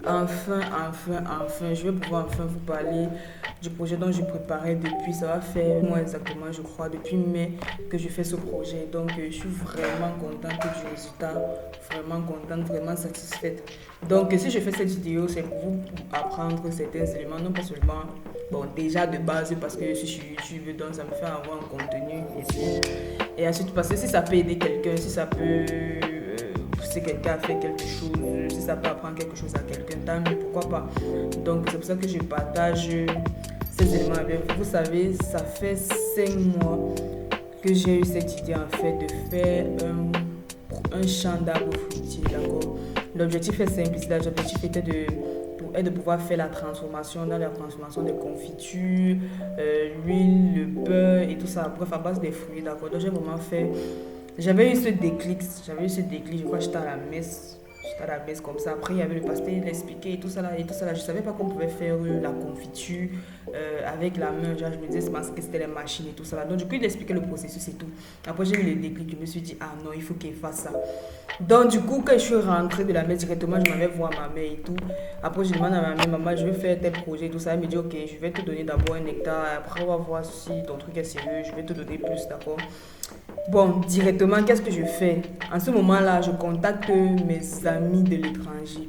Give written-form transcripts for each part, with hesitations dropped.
Enfin, je vais pouvoir enfin vous parler du projet dont je préparais depuis, ça va faire un mois exactement, je crois, depuis mai que je fais ce projet. Donc, je suis vraiment contente du résultat, vraiment contente, vraiment satisfaite. Donc, si je fais cette vidéo, c'est pour vous apprendre certains éléments, non pas seulement, bon, déjà de base, parce que je suis sur YouTube, donc ça me fait avoir un contenu ici. Et ensuite, parce que si ça peut aider quelqu'un, si ça peut pousser quelqu'un à faire quelque chose, si ça peut apprendre quelque chose à quelqu'un, tant mieux, pourquoi pas. Donc, c'est pour ça que je partage ces éléments avec vous. Vous savez, ça fait 5 mois que j'ai eu cette idée en fait de faire un champ d'arbres fruitiers, d'accord. L'objectif est simple, l'objectif était de pouvoir faire la transformation dans la transformation des confitures, l'huile, le beurre et tout ça, bref, à base des fruits, d'accord. Donc j'ai vraiment fait, j'avais eu ce déclic, je crois que j'étais à la messe comme ça. Après, il y avait le pasteur, il expliquait et tout ça là, et tout ça là. Je savais pas qu'on pouvait faire la confiture avec la main. Genre, je me disais que c'était les machines et tout ça là. Donc, du coup, il expliquait le processus et tout. Après, j'ai eu le déclic, je me suis dit, ah non, il faut qu'il fasse ça. Donc, du coup, quand je suis rentrée de la messe directement, je m'avais voir ma mère et tout. Après, je demande à ma mère, maman, je vais faire tel projet et tout ça. Elle me dit, ok, je vais te donner d'abord un hectare. Après, on va voir si ton truc est sérieux. Je vais te donner plus, d'accord. Bon, directement, qu'est-ce que je fais? En ce moment-là, je contacte mes amis de l'étranger,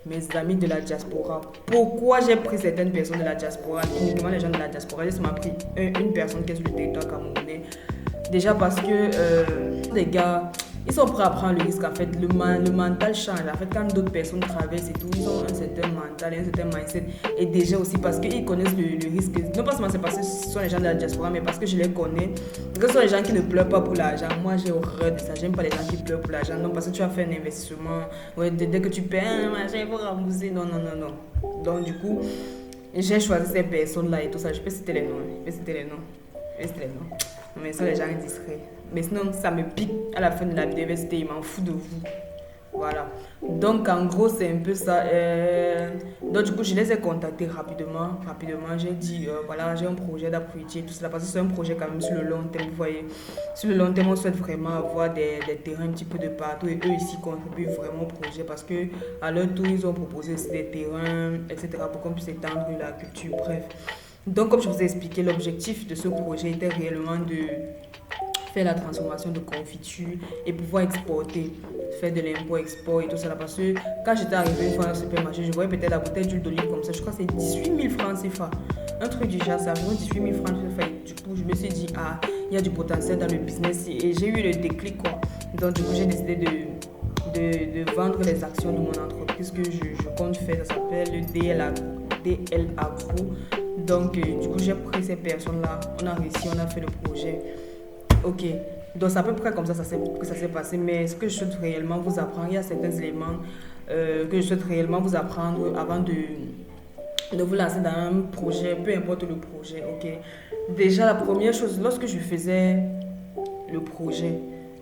mes amis de la diaspora. Pourquoi j'ai pris certaines personnes de la diaspora, uniquement les gens de la diaspora? J'ai seulement pris une personne qui est sur le territoire camerounais. Déjà parce que les gars, ils sont prêts à prendre le risque. En fait, le mental change. En fait, quand d'autres personnes traversent et tout, ils ont un certain mental, un certain mindset. Et déjà aussi parce qu'ils connaissent le risque. Non pas seulement c'est parce que ce sont les gens de la diaspora, mais parce que je les connais. Parce que ce sont les gens qui ne pleurent pas pour l'argent. Moi, j'ai horreur de ça. J'aime pas les gens qui pleurent pour l'argent. Non, parce que tu as fait un investissement. Ouais, dès que tu paies, il faut rembourser. Non, non, non, non. Donc, du coup, j'ai choisi ces personnes-là et tout ça. Je peux citer les noms. Je peux citer les noms. Je peux citer les noms. Mais ça, les gens discrets. Mais sinon, ça me pique à la fin de la biodiversité. Il m'en fout de vous. Voilà. Donc, en gros, c'est un peu ça. Donc, du coup, je les ai contactés rapidement. J'ai dit, voilà, j'ai un projet d'appuyer tout cela. Parce que c'est un projet quand même sur le long terme. Vous voyez, sur le long terme, on souhaite vraiment avoir des terrains un petit peu de partout. Et eux ici contribuent vraiment au projet. Parce que à leur tour, ils ont proposé aussi des terrains, etc. pour qu'on puisse étendre la culture. Bref. Donc, comme je vous ai expliqué, l'objectif de ce projet était réellement de faire la transformation de confiture et pouvoir exporter, faire de l'import-export et tout ça. Parce que quand j'étais arrivée une fois dans le supermarché, je voyais peut-être la bouteille d'huile d'olive comme ça. Je crois que c'est 18 000 francs CFA. Un truc du genre, ça vaut 18 000 francs CFA. Du coup, je me suis dit, ah, il y a du potentiel dans le business. Et j'ai eu le déclic, quoi. Donc, du coup, j'ai décidé de vendre les actions de mon entreprise que je compte faire. Ça s'appelle DL Agro. Donc, du coup, j'ai pris ces personnes-là. On a réussi, on a fait le projet. Ok, donc c'est à peu près comme ça, que ça s'est passé. Mais ce que je souhaite réellement vous apprendre, il y a certains éléments que je souhaite réellement vous apprendre avant de vous lancer dans un projet, peu importe le projet. Ok, déjà la première chose, le projet,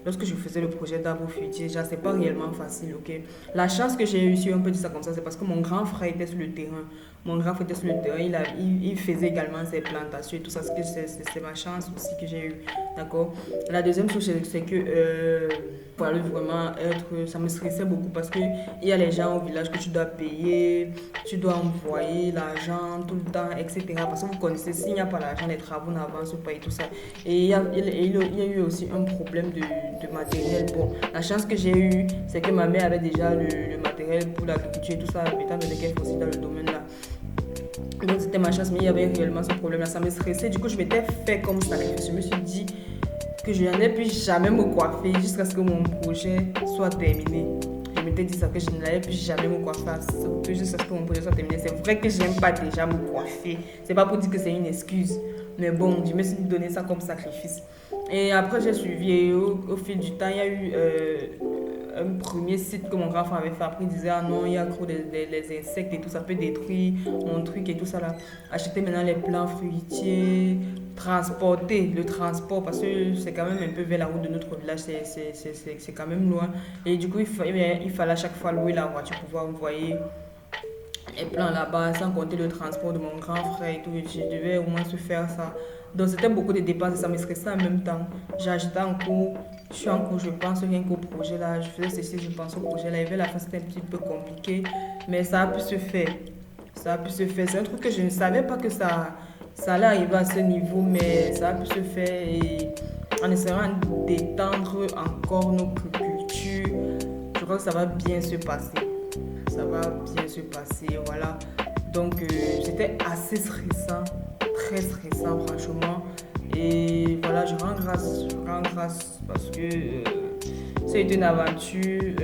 lorsque je faisais le projet d'arbre fruitier, déjà c'est pas réellement facile, ok. La chance que j'ai eue, si on peut dire ça comme ça, c'est parce que mon grand frère était sur le terrain. Mon grand frère était sur le terrain, il faisait également ses plantations et tout ça. C'est ma chance aussi que j'ai eue, d'accord. La deuxième chose, c'est que pour aller vraiment être, ça me stressait beaucoup parce que il y a les gens au village que tu dois payer, tu dois envoyer l'argent tout le temps, etc. Parce que vous connaissez, s'il n'y a pas l'argent, les travaux n'avancent pas et tout ça. Et il y a eu aussi un problème de matériel. Bon, la chance que j'ai eue, c'est que ma mère avait déjà le matériel pour l'agriculture et tout ça, étant donné qu'elle est aussi dans le domaine là. Donc c'était ma chance, mais il y avait réellement ce problème là, ça me stressait. Du coup, je m'étais fait comme sacrifice. Je me suis dit que je n'allais plus jamais me coiffer jusqu'à ce que mon projet soit terminé. Je m'étais dit ça, que je n'allais plus jamais me coiffer jusqu'à ce que mon projet soit terminé. C'est vrai que je n'aime pas déjà me coiffer. C'est pas pour dire que c'est une excuse. Mais bon, je me suis donné ça comme sacrifice. Et après, j'ai suivi et au fil du temps, il y a eu un premier site que mon grand frère avait fait. Après, il disait, ah non, il y a trop les insectes et tout, ça peut détruire mon truc et tout ça là. Acheter maintenant les plants fruitiers, transporter, le transport, parce que c'est quand même un peu vers la route de notre village, c'est quand même loin. Et du coup, il fallait à chaque fois louer la voiture pour pouvoir envoyer les plans là-bas, sans compter le transport de mon grand frère et tout. Je devais au moins se faire ça. Donc c'était beaucoup de dépenses et ça me stressait en même temps. J'achetais en cours, Je suis en cours, je pense rien qu'au projet là. Je faisais ceci, je pense au projet là. Et vers la fin, c'était un petit peu compliqué, mais ça a pu se faire. Ça a pu se faire. C'est un truc que je ne savais pas que ça allait arriver à ce niveau, mais ça a pu se faire. Et en essayant d'étendre encore notre culture, je crois que ça va bien se passer. Ça va bien se passer, voilà. Donc, c'était assez stressant, très stressant, franchement. Et voilà, je rends grâce parce que c'est une aventure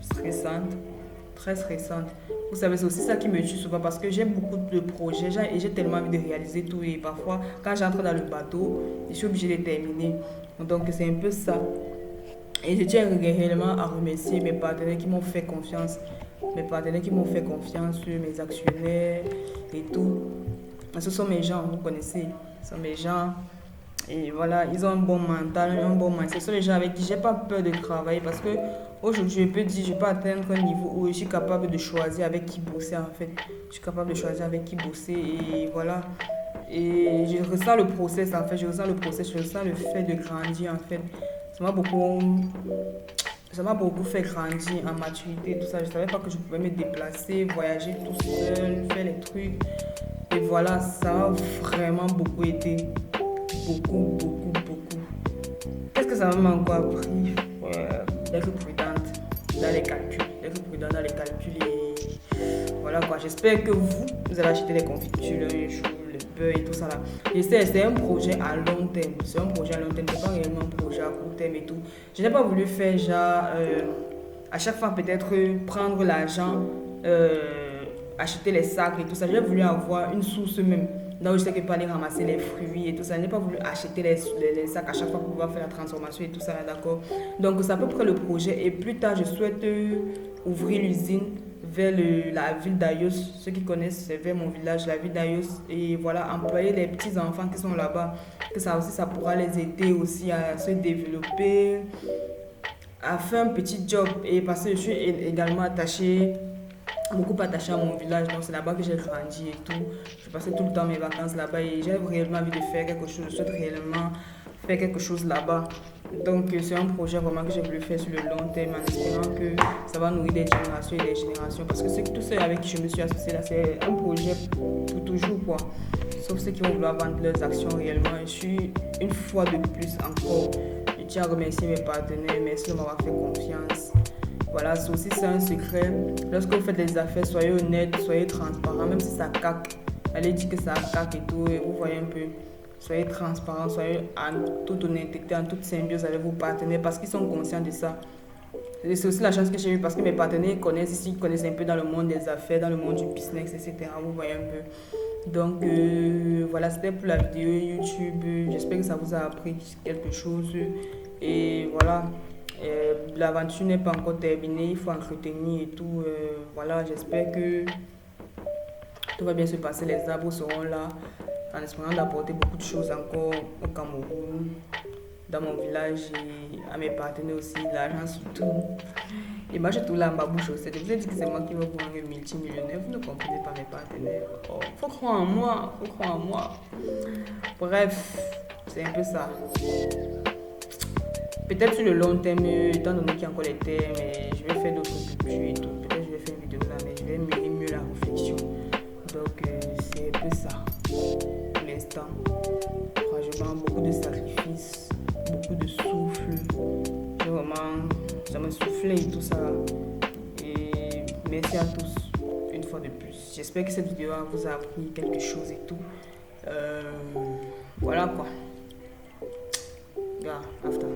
stressante, très stressante. Vous savez, c'est aussi ça qui me tue souvent parce que j'ai beaucoup de projets et j'ai tellement envie de réaliser tout. Et parfois, quand j'entre dans le bateau, je suis obligée de terminer. Donc, c'est un peu ça. Et je tiens réellement à remercier mes partenaires qui m'ont fait confiance. Mes partenaires qui m'ont fait confiance, mes actionnaires et tout. Ce sont mes gens, vous connaissez. Ce sont mes gens. Et voilà, ils ont un bon mental, un bon mindset. Ce sont les gens avec qui j'ai pas peur de travailler parce que aujourd'hui, je peux dire, je peux atteindre un niveau où je suis capable de choisir avec qui bosser en fait. Je suis capable de choisir avec qui bosser et voilà. Et je ressens le process en fait, je ressens le process, je ressens le fait de grandir en fait. Ça m'a beaucoup, ça m'a beaucoup fait grandir en maturité et tout ça. Je savais pas que je pouvais me déplacer, voyager tout seul, faire les trucs. Et voilà, ça m'a vraiment beaucoup aidé. Beaucoup, beaucoup, beaucoup. Qu'est-ce que ça m'a encore appris? D'être prudente dans les calculs. D'être prudente dans les calculs et voilà quoi. J'espère que vous allez acheter les confitures, les choux, le beurre et tout ça là. Et c'est un projet à long terme. C'est un projet à long terme. C'est pas réellement un projet à court terme et tout. Je n'ai pas voulu faire genre à chaque fois peut-être prendre l'argent, acheter les sacs et tout ça. J'ai voulu avoir une source même. Là où je sais que je peux aller ramasser les fruits et tout ça. Je n'ai pas voulu acheter les sacs à chaque fois pour pouvoir faire la transformation et tout ça, d'accord. Donc c'est à peu près le projet. Et plus tard, je souhaite ouvrir l'usine vers la ville d'Ayos. Ceux qui connaissent, c'est vers mon village, la ville d'Ayos. Et voilà, employer les petits enfants qui sont là-bas. Que ça aussi, ça pourra les aider aussi à se développer, à faire un petit job. Et parce que je suis également attachée beaucoup attaché à mon village, donc c'est là-bas que j'ai grandi et tout. Je passais tout le temps mes vacances là-bas et j'ai réellement envie de faire quelque chose. Je souhaite réellement faire quelque chose là-bas. Donc c'est un projet vraiment que j'ai voulu faire sur le long terme en espérant que ça va nourrir des générations et des générations. Parce que tous ceux avec qui je me suis associée là, c'est un projet pour toujours quoi. Sauf ceux qui vont vouloir vendre leurs actions réellement. Je suis une fois de plus encore. Je tiens à remercier mes partenaires. Merci de m'avoir fait confiance. Voilà, c'est aussi ça un secret. Lorsque vous faites des affaires, soyez honnête, soyez transparent, même si ça caque. Allez dire que ça caque et tout, et vous voyez un peu. Soyez transparent, soyez en toute honnêteté, en toute symbiose avec vos partenaires parce qu'ils sont conscients de ça. Et c'est aussi la chance que j'ai eue parce que mes partenaires connaissent ici, ils connaissent un peu dans le monde des affaires, dans le monde du business, etc. Vous voyez un peu. Donc voilà, c'était pour la vidéo YouTube. J'espère que ça vous a appris quelque chose. Et voilà. L'aventure n'est pas encore terminée, il faut entretenir et tout. Voilà, j'espère que tout va bien se passer. Les arbres seront là en espérant d'apporter beaucoup de choses encore au Cameroun, dans mon village et à mes partenaires aussi, l'argent surtout. Et moi, je tout là en ma bouche aussi. Je vous ai dit que c'est moi qui vais vous rendre multimillionnaire. Vous ne comprenez pas mes partenaires. Oh, faut croire en moi, faut croire en moi. Bref, c'est un peu ça. Peut-être sur le long terme, étant donné qu'il y a encore les termes, je vais faire d'autres cultures et tout. Peut-être je vais faire une vidéo là, mais je vais mener mieux la réflexion. Donc c'est un peu ça pour l'instant. Franchement, beaucoup de sacrifices, beaucoup de souffle. J'ai vraiment, ça me soufflé et tout ça. Et merci à tous une fois de plus. J'espère que cette vidéo vous a appris quelque chose et tout. Voilà quoi. Yeah, after.